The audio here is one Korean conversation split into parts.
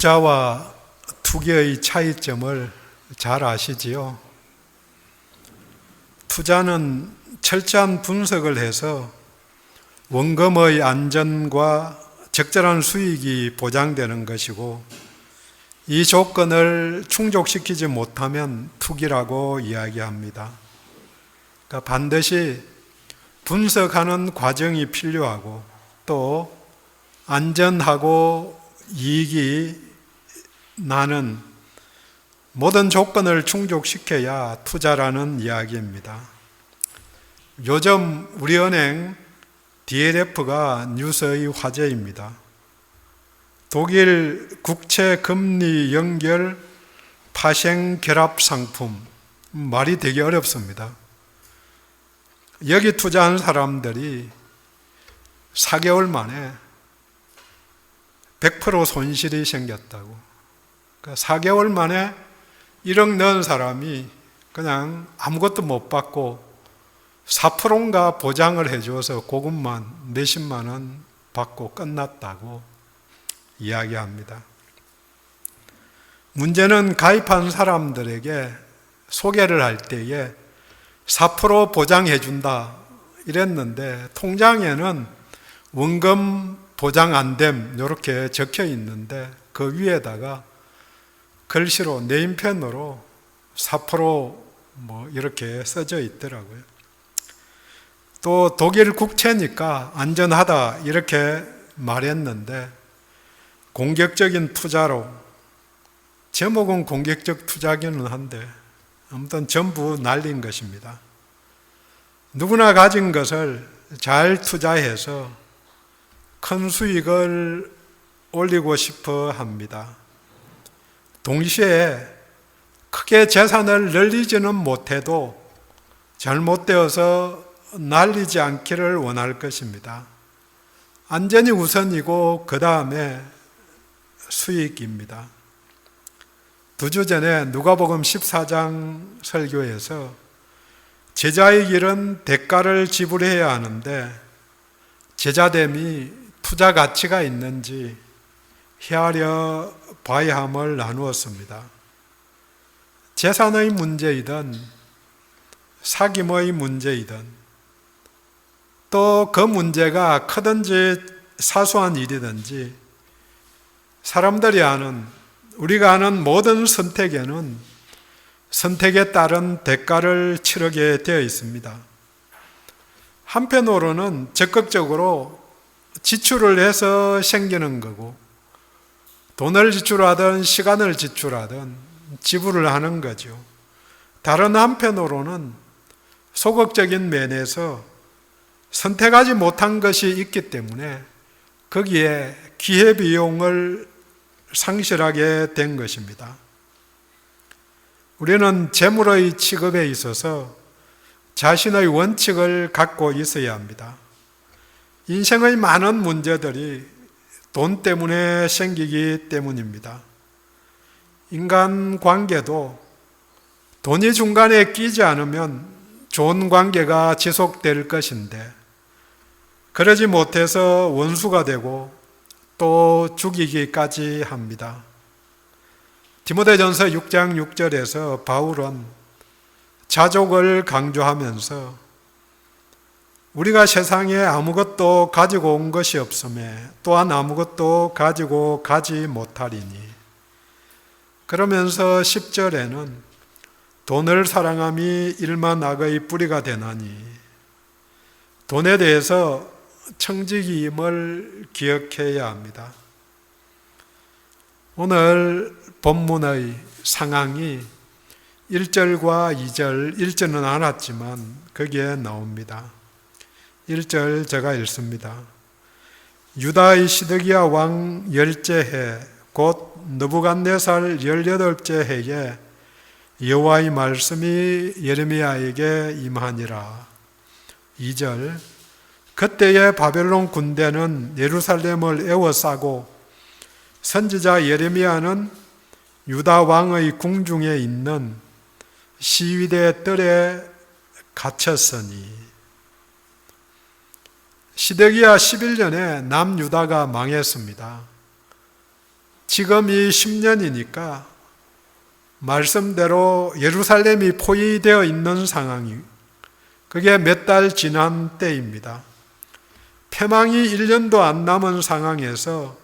투자와 투기의 차이점을 잘 아시지요? 투자는 철저한 분석을 해서 원금의 안전과 적절한 수익이 보장되는 것이고, 이 조건을 충족시키지 못하면 투기라고 이야기합니다. 그러니까 반드시 분석하는 과정이 필요하고, 또 안전하고 이익이 나는 모든 조건을 충족시켜야 투자라는 이야기입니다. 요즘 우리 은행 DLF가 뉴스의 화제입니다. 독일 국채 금리 연결 파생 결합 상품, 말이 되게 어렵습니다. 여기 투자한 사람들이 4개월 만에 100% 손실이 생겼다고. 그러니까 4개월 만에 1억 넣은 사람이 그냥 아무것도 못 받고 4%인가 보장을 해줘서 그것만 몇십만 원 받고 끝났다고 이야기합니다. 문제는 가입한 사람들에게 소개를 할 때에 4% 보장해준다 이랬는데, 통장에는 원금 보장 안 됨 이렇게 적혀 있는데, 그 위에다가 글씨로 네임펜으로 4% 이렇게 써져 있더라고요. 또 독일 국채니까 안전하다 이렇게 말했는데, 공격적인 투자로, 제목은 공격적 투자기는 한데 아무튼 전부 날린 것입니다. 누구나 가진 것을 잘 투자해서 큰 수익을 올리고 싶어 합니다. 동시에 크게 재산을 늘리지는 못해도 잘못되어서 날리지 않기를 원할 것입니다. 안전이 우선이고 그 다음에 수익입니다. 2주 전에 누가복음 14장 설교에서 제자의 길은 대가를 지불해야 하는데 제자됨이 투자 가치가 있는지 헤아려 봐야 함을 나누었습니다. 재산의 문제이든 사귐의 문제이든, 또 그 문제가 크든지 사소한 일이든지, 사람들이 아는, 우리가 아는 모든 선택에는 선택에 따른 대가를 치르게 되어 있습니다. 한편으로는 적극적으로 지출을 해서 생기는 거고, 돈을 지출하든 시간을 지출하든 지불을 하는 거죠. 다른 한편으로는 소극적인 면에서 선택하지 못한 것이 있기 때문에 거기에 기회비용을 상실하게 된 것입니다. 우리는 재물의 취급에 있어서 자신의 원칙을 갖고 있어야 합니다. 인생의 많은 문제들이 돈 때문에 생기기 때문입니다. 인간 관계도 돈이 중간에 끼지 않으면 좋은 관계가 지속될 것인데, 그러지 못해서 원수가 되고 또 죽이기까지 합니다. 디모데전서 6장 6절에서 바울은 자족을 강조하면서 우리가 세상에 아무것도 가지고 온 것이 없음에 또한 아무것도 가지고 가지 못하리니, 그러면서 10절에는 돈을 사랑함이 일만 악의 뿌리가 되나니, 돈에 대해서 청지기임을 기억해야 합니다. 오늘 본문의 상황이 1절과 2절, 1절은 안 왔지만 거기에 나옵니다. 1절 제가 읽습니다. 유다의 시드기야 왕 10째 해, 곧 느부갓네살 18째 해에 여호와의 말씀이 예레미야에게 임하니라. 2절, 그때에 바벨론 군대는 예루살렘을 에워싸고 선지자 예레미야는 유다 왕의 궁중에 있는 시위대 뜰에 갇혔으니, 시드기야 11년에 남유다가 망했습니다. 지금이 10년이니까 말씀대로 예루살렘이 포위되어 있는 상황이 그게 몇 달 지난 때입니다. 패망이 1년도 안 남은 상황에서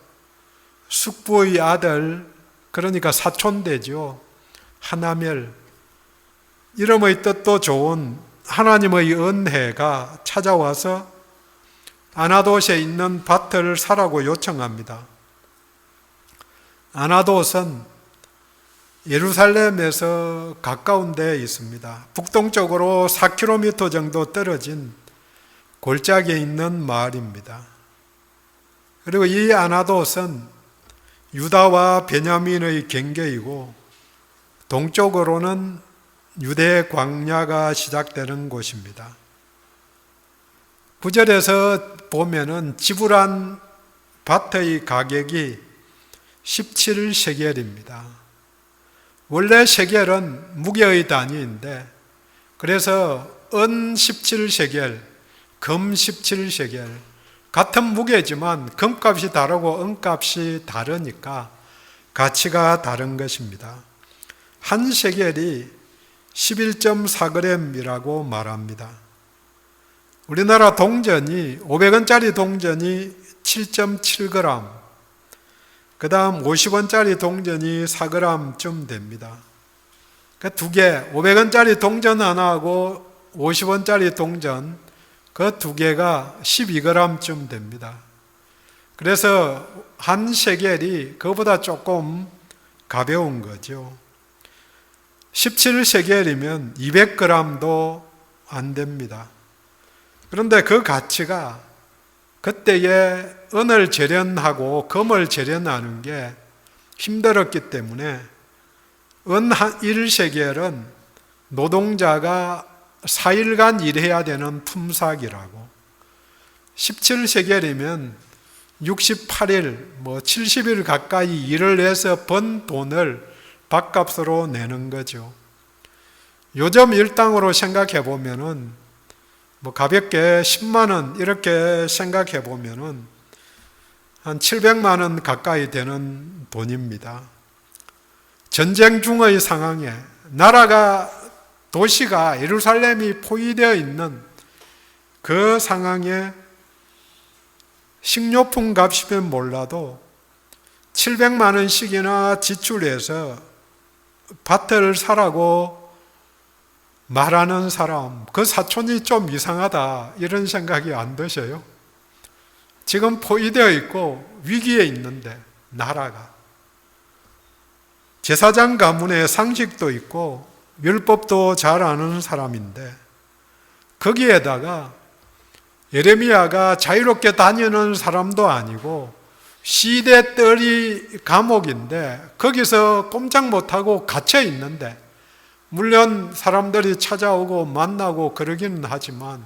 숙부의 아들, 그러니까 사촌되죠. 하나멜, 이름의 뜻도 좋은 하나님의 은혜가 찾아와서 아나돗에 있는 밭을 사라고 요청합니다. 아나돗은 예루살렘에서 가까운 데에 있습니다. 북동쪽으로 4km 정도 떨어진 골짜기에 있는 마을입니다. 그리고 이 아나돗은 유다와 베냐민의 경계이고 동쪽으로는 유대 광야가 시작되는 곳입니다. 9절에서 보면은 지불한 밭의 가격이 17세겔입니다. 원래 세겔은 무게의 단위인데 그래서 은 17세겔, 금 17세겔, 같은 무게지만 금값이 다르고 은값이 다르니까 가치가 다른 것입니다. 한 세겔이 11.4g이라고 말합니다. 우리나라 동전이 500원짜리 동전이 7.7g, 그 다음 50원짜리 동전이 4g쯤 됩니다. 그 두 개, 500원짜리 동전 하나하고 50원짜리 동전 그 두 개가 12g쯤 됩니다. 그래서 한 세겔이 그보다 조금 가벼운 거죠. 17세겔이면 200g도 안 됩니다. 그런데 그 가치가 그때의 은을 재련하고 금을 재련하는 게 힘들었기 때문에 은 1세겔은 노동자가 4일간 일해야 되는 품삯이라고, 17세겔이면 68일, 70일 가까이 일을 해서 번 돈을 밥값으로 내는 거죠. 요즘 일당으로 생각해 보면은 가볍게 10만 원 이렇게 생각해 보면은 한 700만 원 가까이 되는 돈입니다. 전쟁 중의 상황에 나라가, 도시가 예루살렘이 포위되어 있는 그 상황에 식료품 값이면 몰라도 700만 원씩이나 지출해서 밭을 사라고 말하는 사람, 그 사촌이 좀 이상하다 이런 생각이 안 드셔요? 지금 포위되어 있고 위기에 있는데 나라가 제사장 가문에 상식도 있고 율법도 잘 아는 사람인데 거기에다가 예레미야가 자유롭게 다니는 사람도 아니고 시대떨이 감옥인데 거기서 꼼짝 못하고 갇혀 있는데, 물론 사람들이 찾아오고 만나고 그러기는 하지만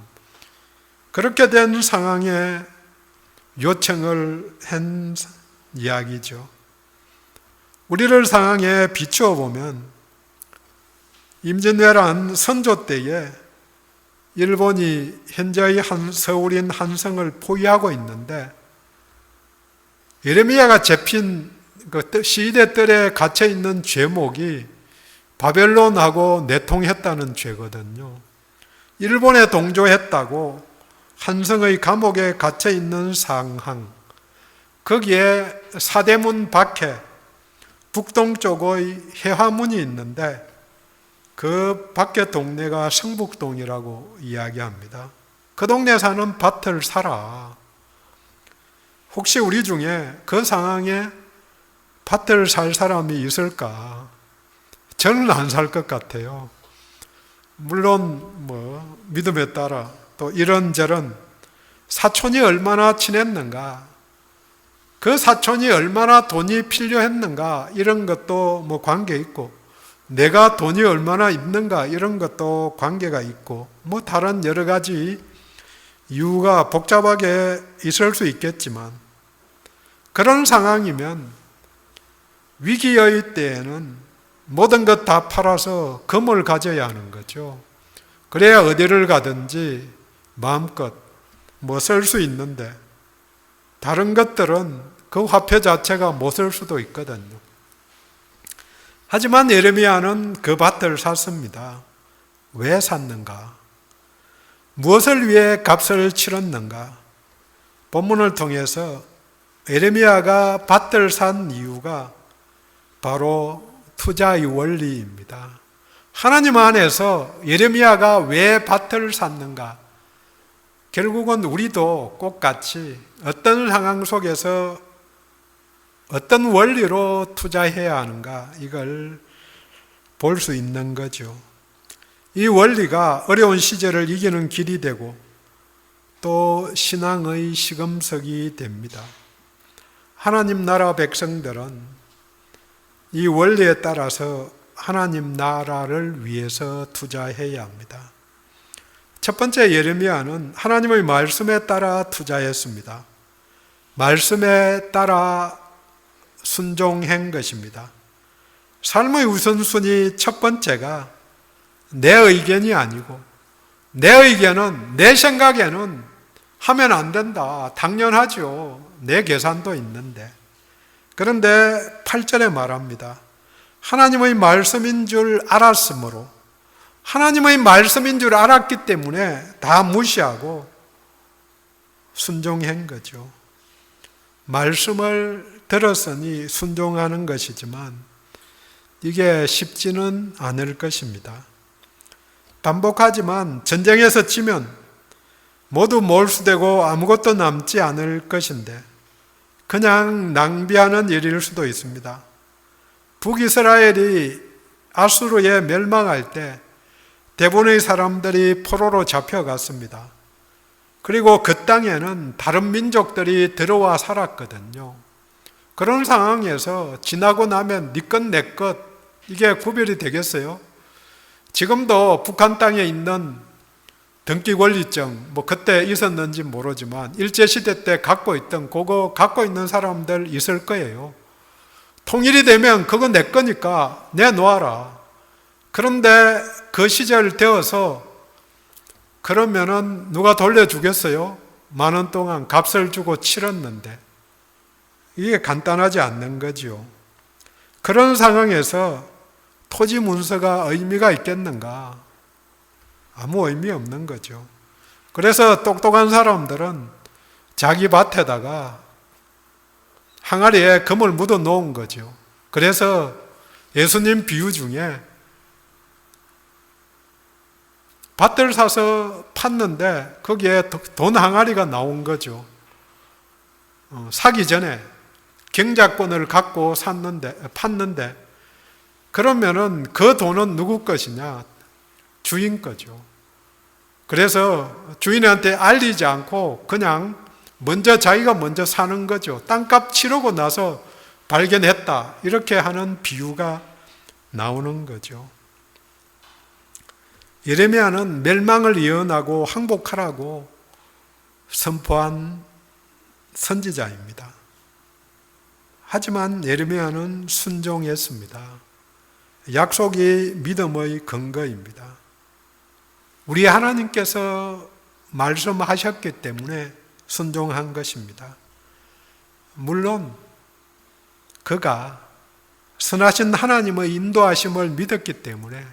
그렇게 된 상황에 요청을 한 이야기죠. 우리를 상황에 비추어 보면 임진왜란 선조 때에 일본이 현재의 서울인 한성을 포위하고 있는데 예레미야가 잡힌 그 시대들에 갇혀 있는 죄목이 바벨론하고 내통했다는 죄거든요. 일본에 동조했다고 한성의 감옥에 갇혀 있는 상황, 거기에 사대문 밖에 북동쪽의 해화문이 있는데 그 밖에 동네가 성북동이라고 이야기합니다. 그 동네 사는 밭을 사라. 혹시 우리 중에 그 상황에 밭을 살 사람이 있을까? 저는 안 살 것 같아요. 물론 믿음에 따라 또 이런저런 사촌이 얼마나 친했는가, 그 사촌이 얼마나 돈이 필요했는가 이런 것도 관계 있고, 내가 돈이 얼마나 있는가 이런 것도 관계가 있고, 다른 여러 가지 이유가 복잡하게 있을 수 있겠지만, 그런 상황이면 위기의 때에는 모든 것 다 팔아서 금을 가져야 하는 거죠. 그래야 어디를 가든지 마음껏 쓸 수 있는데, 다른 것들은 그 화폐 자체가 못 쓸 수도 있거든요. 하지만 예레미야는 그 밭을 샀습니다. 왜 샀는가? 무엇을 위해 값을 치렀는가? 본문을 통해서 예레미야가 밭을 산 이유가 바로 투자의 원리입니다. 하나님 안에서 예레미야가 왜 밭을 샀는가? 결국은 우리도 똑같이 어떤 상황 속에서 어떤 원리로 투자해야 하는가, 이걸 볼 수 있는 거죠. 이 원리가 어려운 시절을 이기는 길이 되고 또 신앙의 시금석이 됩니다. 하나님 나라 백성들은 이 원리에 따라서 하나님 나라를 위해서 투자해야 합니다. 첫 번째, 예레미야는 하나님의 말씀에 따라 투자했습니다. 말씀에 따라 순종한 것입니다. 삶의 우선순위 첫 번째가 내 의견이 아니고, 내 의견은, 내 생각에는 하면 안 된다. 당연하죠. 내 계산도 있는데. 그런데 8절에 말합니다. 하나님의 말씀인 줄 알았으므로, 하나님의 말씀인 줄 알았기 때문에 다 무시하고 순종한 거죠. 말씀을 들었으니 순종하는 것이지만 이게 쉽지는 않을 것입니다. 반복하지만 전쟁에서 지면 모두 몰수되고 아무것도 남지 않을 것인데 그냥 낭비하는 일일 수도 있습니다. 북이스라엘이 아수르에 멸망할 때 대부분의 사람들이 포로로 잡혀갔습니다. 그리고 그 땅에는 다른 민족들이 들어와 살았거든요. 그런 상황에서 지나고 나면 네 것 내 것, 이게 구별이 되겠어요? 지금도 북한 땅에 있는 등기권리증, 그때 있었는지 모르지만 일제시대 때 갖고 있던 그거 갖고 있는 사람들 있을 거예요. 통일이 되면 그거 내 거니까 내놓아라. 그런데 그 시절 되어서 그러면은 누가 돌려주겠어요? 많은 동안 값을 주고 치렀는데 이게 간단하지 않는 거지요. 그런 상황에서 토지 문서가 의미가 있겠는가? 아무 의미 없는 거죠. 그래서 똑똑한 사람들은 자기 밭에다가 항아리에 금을 묻어 놓은 거죠. 그래서 예수님 비유 중에 밭을 사서 팠는데 거기에 돈 항아리가 나온 거죠. 사기 전에 경작권을 갖고 팠는데 그러면은 그 돈은 누구 것이냐? 주인 거죠. 그래서 주인한테 알리지 않고 그냥 자기가 먼저 사는 거죠. 땅값 치르고 나서 발견했다. 이렇게 하는 비유가 나오는 거죠. 예레미야는 멸망을 예언하고 항복하라고 선포한 선지자입니다. 하지만 예레미야는 순종했습니다. 약속이 믿음의 근거입니다. 우리 하나님께서 말씀하셨기 때문에 순종한 것입니다. 물론 그가 선하신 하나님의 인도하심을 믿었기 때문에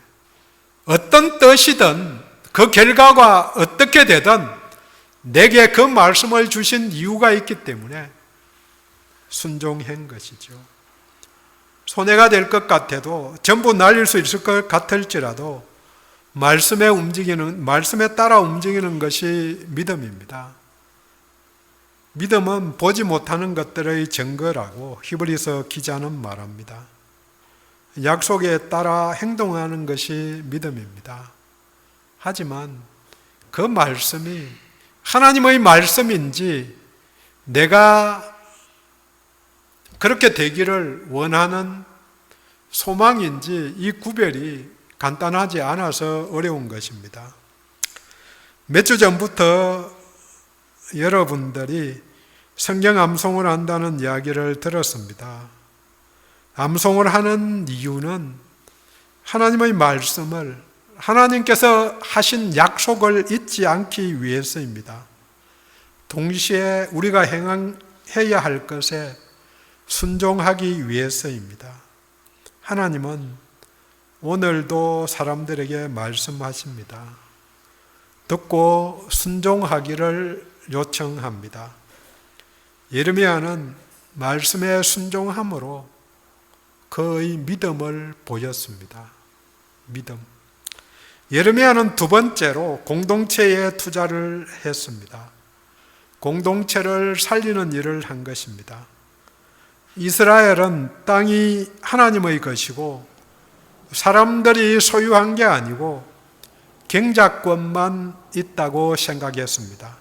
어떤 뜻이든 그 결과가 어떻게 되든 내게 그 말씀을 주신 이유가 있기 때문에 순종한 것이죠. 손해가 될 것 같아도 전부 날릴 수 있을 것 같을지라도 말씀에 따라 움직이는 것이 믿음입니다. 믿음은 보지 못하는 것들의 증거라고 히브리서 기자는 말합니다. 약속에 따라 행동하는 것이 믿음입니다. 하지만 그 말씀이 하나님의 말씀인지 내가 그렇게 되기를 원하는 소망인지 이 구별이 간단하지 않아서 어려운 것입니다. 몇 주 전부터 여러분들이 성경 암송을 한다는 이야기를 들었습니다. 암송을 하는 이유는 하나님의 말씀을, 하나님께서 하신 약속을 잊지 않기 위해서입니다. 동시에 우리가 해야 할 것에 순종하기 위해서입니다. 하나님은 오늘도 사람들에게 말씀하십니다. 듣고 순종하기를 요청합니다. 예레미야는 말씀에 순종함으로 그의 믿음을 보였습니다. 믿음. 예레미야는 두 번째로 공동체에 투자를 했습니다. 공동체를 살리는 일을 한 것입니다. 이스라엘은 땅이 하나님의 것이고 사람들이 소유한 게 아니고 경작권만 있다고 생각했습니다.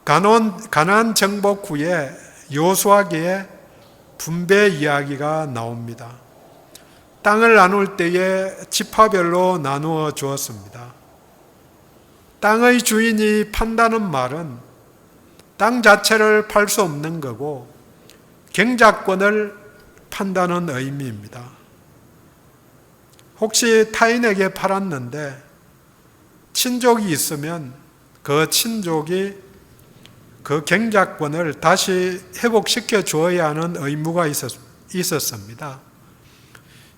가나안 정복 후에 여호수아기에 분배 이야기가 나옵니다. 땅을 나눌 때에 지파별로 나누어 주었습니다. 땅의 주인이 판다는 말은 땅 자체를 팔 수 없는 거고 경작권을 판다는 의미입니다. 혹시 타인에게 팔았는데 친족이 있으면 그 친족이 그 경작권을 다시 회복시켜 주어야 하는 의무가 있었습니다.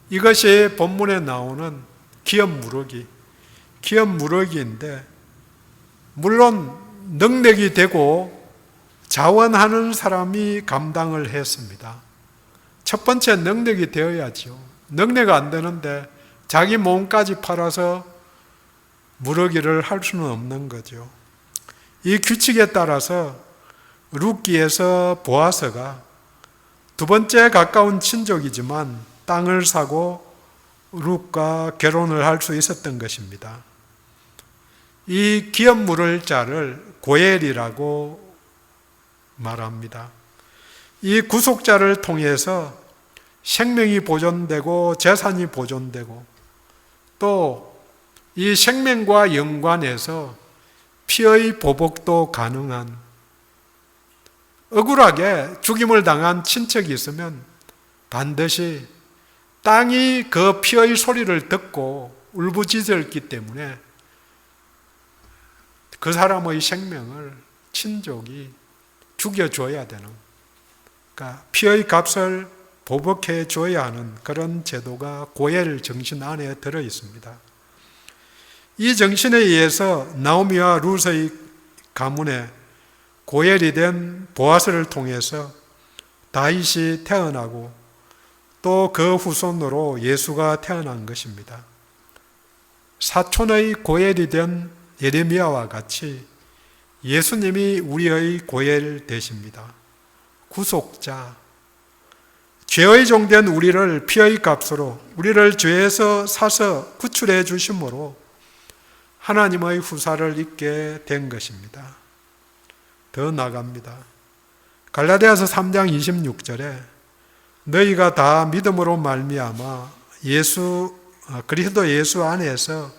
이것이 본문에 나오는 기업무르기인데 물론 능력이 되고 자원하는 사람이 감당을 했습니다. 첫 번째 능력이 되어야죠. 능력 안 되는데 자기 몸까지 팔아서 무르기를 할 수는 없는 거죠. 이 규칙에 따라서 룻기에서 보아스가 두 번째 가까운 친족이지만 땅을 사고 룻과 결혼을 할 수 있었던 것입니다. 이 기업 물을 자를 고엘이라고 말합니다. 이 구속자를 통해서 생명이 보존되고 재산이 보존되고 또 이 생명과 연관해서 피의 보복도 가능한, 억울하게 죽임을 당한 친척이 있으면 반드시 땅이 그 피의 소리를 듣고 울부짖었기 때문에 그 사람의 생명을 친족이 죽여줘야 되는, 그러니까 피의 값을 보복해 줘야 하는 그런 제도가 고엘 정신 안에 들어 있습니다. 이 정신에 의해서 나오미와 룻의 가문에 고엘이 된 보아스를 통해서 다윗이 태어나고 또 그 후손으로 예수가 태어난 것입니다. 사촌의 고엘이 된 예레미야와 같이 예수님이 우리의 고엘 되십니다. 구속자, 죄의 종된 우리를 피의 값으로 우리를 죄에서 사서 구출해 주심으로 하나님의 후사를 입게 된 것입니다. 더 나아갑니다. 갈라디아서 3장 26절에 너희가 다 믿음으로 말미암아 그리스도 예수 안에서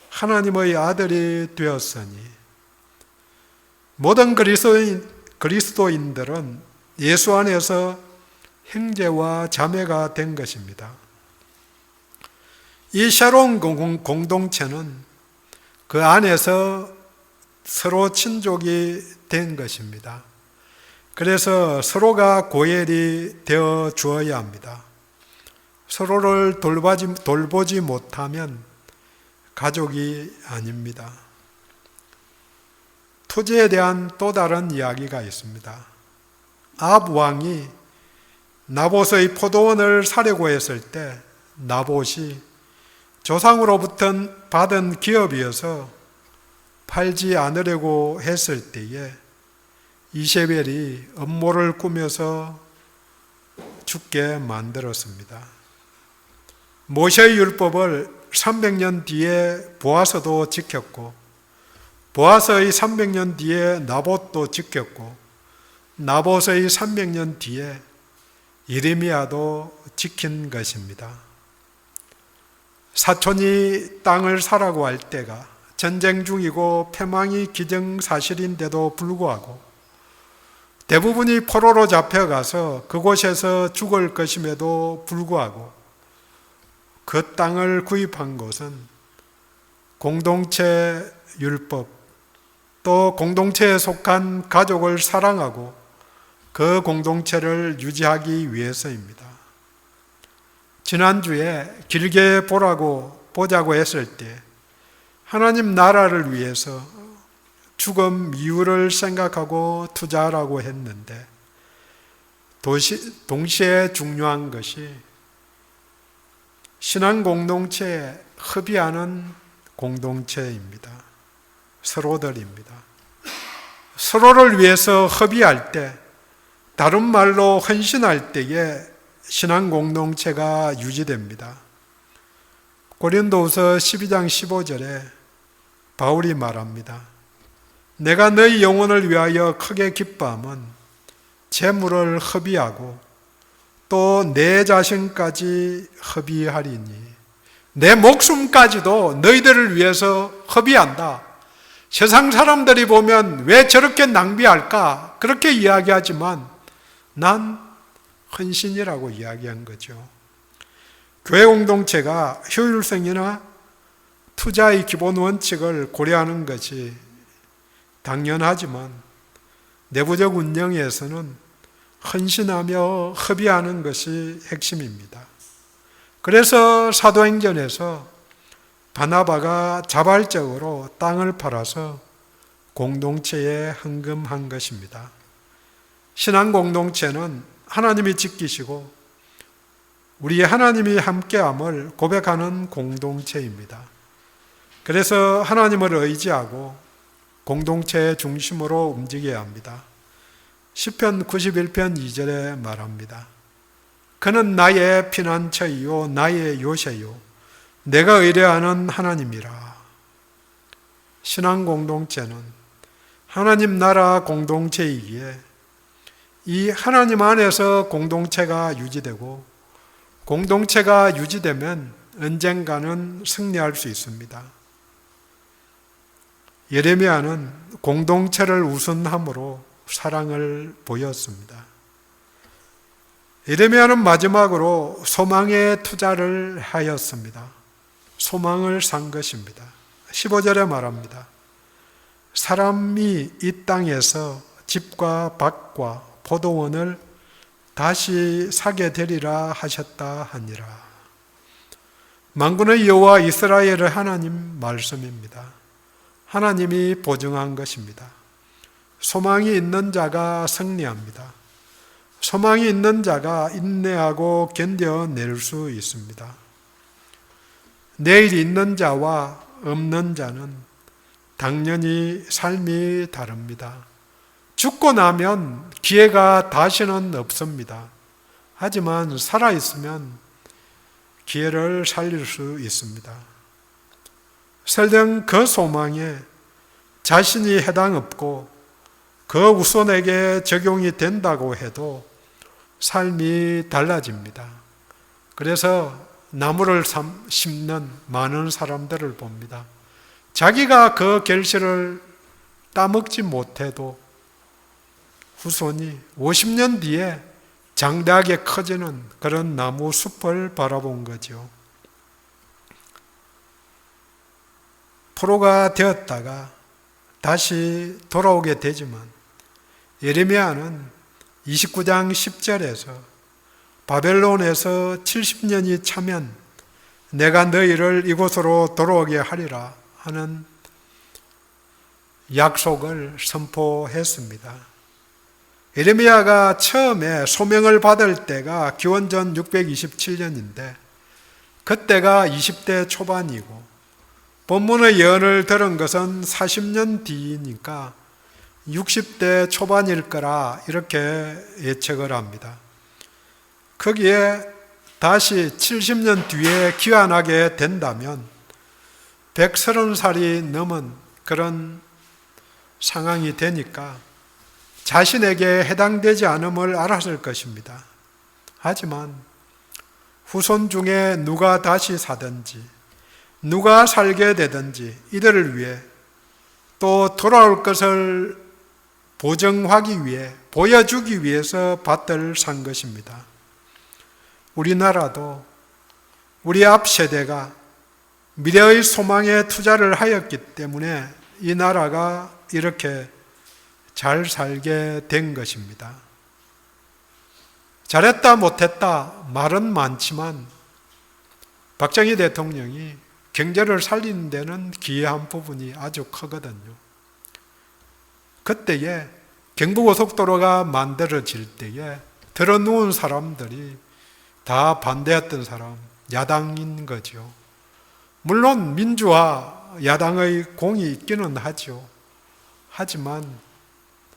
하나님의 아들이 되었으니, 모든 그리스도인들은 예수 안에서 형제와 자매가 된 것입니다. 이 새로운 공동체는 그 안에서 서로 친족이 된 것입니다. 그래서 서로가 고엘이 되어 주어야 합니다. 서로를 돌보지 못하면 가족이 아닙니다. 토지에 대한 또 다른 이야기가 있습니다. 아합 왕이 나봇의 포도원을 사려고 했을 때 나봇이 조상으로부터 받은 기업이어서 팔지 않으려고 했을 때에 이세벨이 음모를 꾸며서 죽게 만들었습니다. 모세의 율법을 300년 뒤에 보아스도 지켰고, 보아스의 300년 뒤에 나봇도 지켰고, 나봇의 300년 뒤에 예레미야도 지킨 것입니다. 사촌이 땅을 사라고 할 때가 전쟁 중이고 패망이 기정사실인데도 불구하고 대부분이 포로로 잡혀가서 그곳에서 죽을 것임에도 불구하고 그 땅을 구입한 것은 공동체 율법, 또 공동체에 속한 가족을 사랑하고 그 공동체를 유지하기 위해서입니다. 지난주에 길게 보자고 했을 때 하나님 나라를 위해서 죽음 이후를 생각하고 투자하라고 했는데 동시에 중요한 것이 신앙 공동체에 협의하는 공동체입니다. 서로들입니다. 서로를 위해서 협의할 때, 다른 말로 헌신할 때에 신앙 공동체가 유지됩니다. 고린도후서 12장 15절에 바울이 말합니다. 내가 너희 영혼을 위하여 크게 기뻐함은 재물을 허비하고 또 내 자신까지 허비하리니 내 목숨까지도 너희들을 위해서 허비한다. 세상 사람들이 보면 왜 저렇게 낭비할까? 그렇게 이야기하지만 난 헌신이라고 이야기한 거죠. 교회 공동체가 효율성이나 투자의 기본 원칙을 고려하는 것이 당연하지만 내부적 운영에서는 헌신하며 협의하는 것이 핵심입니다. 그래서 사도행전에서 바나바가 자발적으로 땅을 팔아서 공동체에 헌금한 것입니다. 신앙 공동체는 하나님이 지키시고 우리 하나님이 함께함을 고백하는 공동체입니다. 그래서 하나님을 의지하고 공동체의 중심으로 움직여야 합니다. 시편 91편 2절에 말합니다. 그는 나의 피난처이요 나의 요새요 내가 의뢰하는 하나님이라. 신앙 공동체는 하나님 나라 공동체이기에 이 하나님 안에서 공동체가 유지되고 공동체가 유지되면 언젠가는 승리할 수 있습니다. 예레미야는 공동체를 우선함으로 사랑을 보였습니다. 예레미야는 마지막으로 소망의 투자를 하였습니다. 소망을 산 것입니다. 15절에 말합니다. 사람이 이 땅에서 집과 밭과 포도원을 다시 사게 되리라 하셨다 하니라. 만군의 여호와 이스라엘의 하나님 말씀입니다. 하나님이 보증한 것입니다. 소망이 있는 자가 승리합니다. 소망이 있는 자가 인내하고 견뎌낼 수 있습니다. 내일이 있는 자와 없는 자는 당연히 삶이 다릅니다. 죽고 나면 기회가 다시는 없습니다. 하지만 살아있으면 기회를 살릴 수 있습니다. 설령 그 소망에 자신이 해당 없고 그 우선에게 적용이 된다고 해도 삶이 달라집니다. 그래서 나무를 심는 많은 사람들을 봅니다. 자기가 그 결실을 따먹지 못해도 후손이 50년 뒤에 장대하게 커지는 그런 나무 숲을 바라본 거죠. 포로가 되었다가 다시 돌아오게 되지만 예레미야는 29장 10절에서 바벨론에서 70년이 차면 내가 너희를 이곳으로 돌아오게 하리라 하는 약속을 선포했습니다. 예레미야가 처음에 소명을 받을 때가 기원전 627년인데 그때가 20대 초반이고 본문의 예언을 들은 것은 40년 뒤니까 60대 초반일 거라 이렇게 예측을 합니다. 거기에 다시 70년 뒤에 귀환하게 된다면 130살이 넘은 그런 상황이 되니까 자신에게 해당되지 않음을 알았을 것입니다. 하지만 후손 중에 누가 다시 사든지 누가 살게 되든지 이들을 위해 또 돌아올 것을 보증하기 위해 보여주기 위해서 밭을 산 것입니다. 우리나라도 우리 앞 세대가 미래의 소망에 투자를 하였기 때문에 이 나라가 이렇게 잘 살게 된 것입니다. 잘했다 못했다 말은 많지만 박정희 대통령이 경제를 살리는 데는 기여한 부분이 아주 크거든요. 그때에 경부고속도로가 만들어질 때에 들어누운 사람들이 다 반대했던 사람, 야당인 거죠. 물론 민주화 야당의 공이 있기는 하죠. 하지만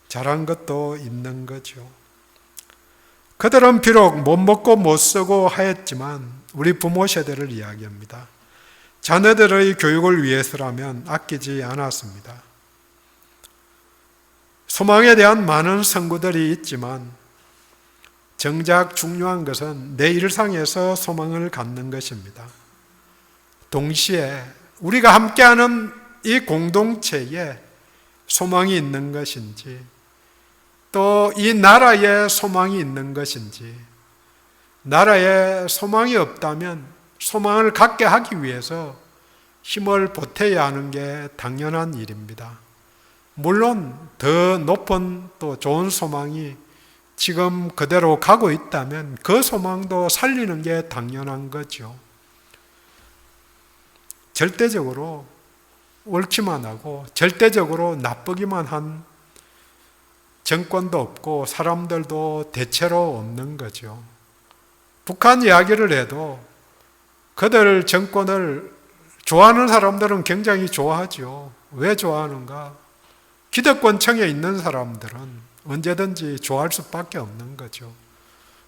잘한 것도 있는 거죠. 그들은 비록 못 먹고 못 쓰고 하였지만 우리 부모 세대를 이야기합니다. 자녀들의 교육을 위해서라면 아끼지 않았습니다. 소망에 대한 많은 선구들이 있지만 정작 중요한 것은 내 일상에서 소망을 갖는 것입니다. 동시에 우리가 함께하는 이 공동체에 소망이 있는 것인지 또 이 나라에 소망이 있는 것인지 나라에 소망이 없다면 소망을 갖게 하기 위해서 힘을 보태야 하는 게 당연한 일입니다. 물론 더 높은 또 좋은 소망이 지금 그대로 가고 있다면 그 소망도 살리는 게 당연한 거죠. 절대적으로 옳기만 하고 절대적으로 나쁘기만 한 정권도 없고 사람들도 대체로 없는 거죠. 북한 이야기를 해도 그들 정권을 좋아하는 사람들은 굉장히 좋아하죠. 왜 좋아하는가? 기득권층에 있는 사람들은 언제든지 좋아할 수밖에 없는 거죠.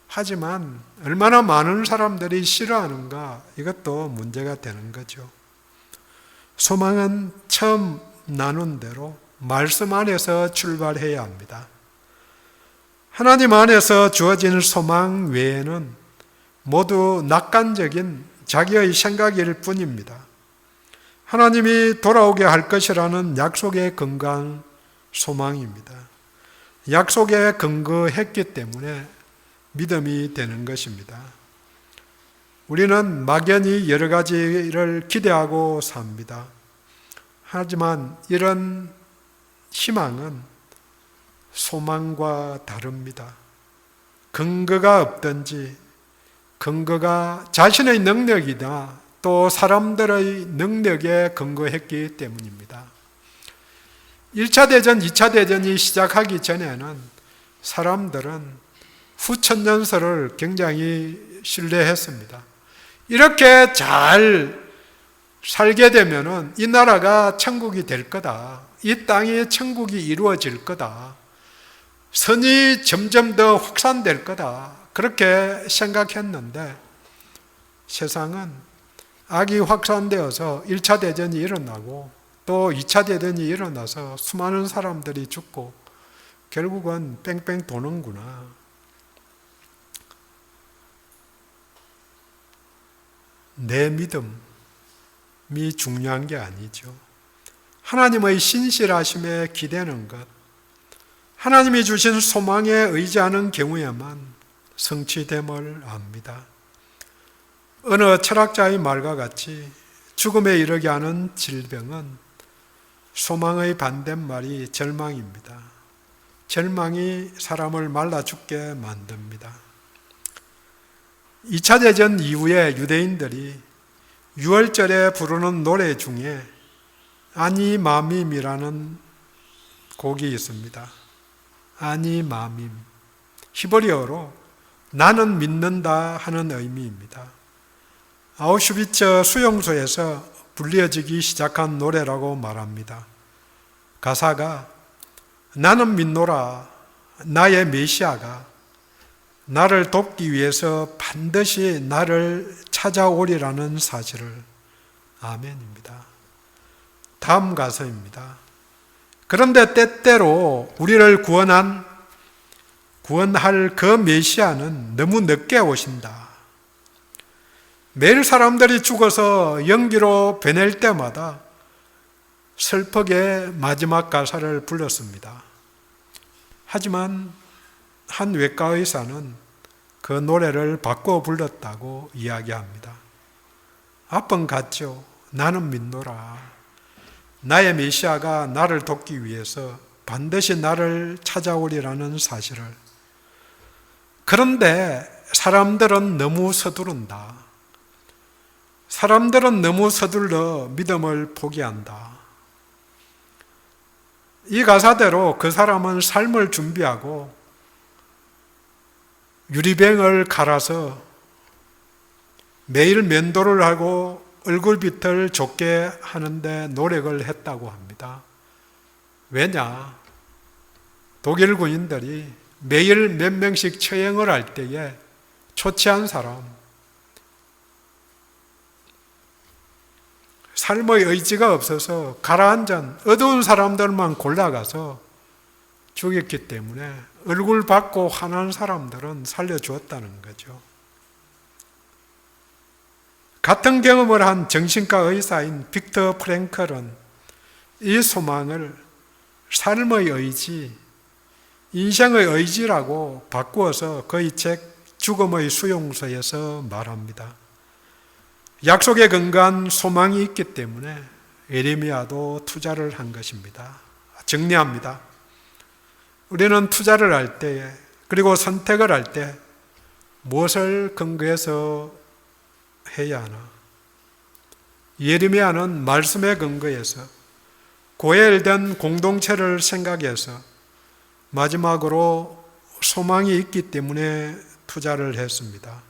하지만 얼마나 많은 사람들이 싫어하는가? 이것도 문제가 되는 거죠. 소망은 처음 나눈 대로 말씀 안에서 출발해야 합니다. 하나님 안에서 주어진 소망 외에는 모두 낙관적인 자기의 생각일 뿐입니다. 하나님이 돌아오게 할 것이라는 약속에 근거한 소망입니다. 약속에 근거했기 때문에 믿음이 되는 것입니다. 우리는 막연히 여러 가지를 기대하고 삽니다. 하지만 이런 희망은 소망과 다릅니다. 근거가 없든지 근거가 자신의 능력이나 또 사람들의 능력에 근거했기 때문입니다. 1차 대전, 2차 대전이 시작하기 전에는 사람들은 후천년설을 굉장히 신뢰했습니다. 이렇게 잘 살게 되면은 이 나라가 천국이 될 거다. 이 땅에 천국이 이루어질 거다. 선이 점점 더 확산될 거다. 그렇게 생각했는데 세상은 악이 확산되어서 1차 대전이 일어나고 또 2차 대전이 일어나서 수많은 사람들이 죽고 결국은 뺑뺑 도는구나. 내 믿음이 중요한 게 아니죠. 하나님의 신실하심에 기대는 것, 하나님이 주신 소망에 의지하는 경우에만 성취됨을 압니다. 어느 철학자의 말과 같이 죽음에 이르게 하는 질병은 소망의 반대말이 절망입니다. 절망이 사람을 말라 죽게 만듭니다. 2차 대전 이후에 유대인들이 6월절에 부르는 노래 중에 아니 마밈이라는 곡이 있습니다. 아니 마밈, 히브리어로 나는 믿는다 하는 의미입니다. 아우슈비츠 수용소에서 불려지기 시작한 노래라고 말합니다. 가사가 나는 믿노라 나의 메시아가 나를 돕기 위해서 반드시 나를 찾아오리라는 사실을. 아멘입니다. 다음 가사입니다. 그런데 때때로 우리를 구원할 그 메시아는 너무 늦게 오신다. 매일 사람들이 죽어서 연기로 보낼 때마다 슬프게 마지막 가사를 불렀습니다. 하지만 한 외과 의사는 그 노래를 바꿔 불렀다고 이야기합니다. 앞은 같죠. 나는 믿노라. 나의 메시아가 나를 돕기 위해서 반드시 나를 찾아오리라는 사실을. 그런데 사람들은 너무 서두른다. 사람들은 너무 서둘러 믿음을 포기한다. 이 가사대로 그 사람은 삶을 준비하고 유리병을 갈아서 매일 면도를 하고 얼굴빛을 좋게 하는데 노력을 했다고 합니다. 왜냐? 독일 군인들이 매일 몇 명씩 처형을 할 때에 초췌한 사람, 삶의 의지가 없어서 가라앉은 어두운 사람들만 골라가서 죽였기 때문에 얼굴 받고 화난 사람들은 살려주었다는 거죠. 같은 경험을 한 정신과 의사인 빅터 프랭클은 이 소망을 삶의 의지, 인생의 의지라고 바꾸어서 그의 책 죽음의 수용소에서 말합니다. 약속에 근거한 소망이 있기 때문에 예레미야도 투자를 한 것입니다. 정리합니다. 우리는 투자를 할 때, 그리고 선택을 할 때 무엇을 근거해서 해야 하나? 예레미야는 말씀에 근거해서 고열된 공동체를 생각해서 마지막으로 소망이 있기 때문에 투자를 했습니다.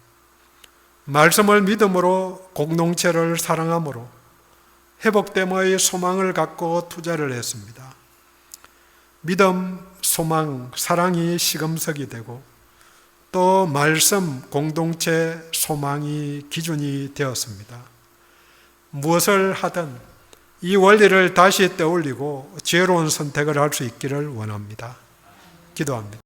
말씀을 믿음으로 공동체를 사랑함으로 회복됨의 소망을 갖고 투자를 했습니다. 믿음, 소망, 사랑이 시금석이 되고 또 말씀, 공동체, 소망이 기준이 되었습니다. 무엇을 하든 이 원리를 다시 떠올리고 지혜로운 선택을 할 수 있기를 원합니다. 기도합니다.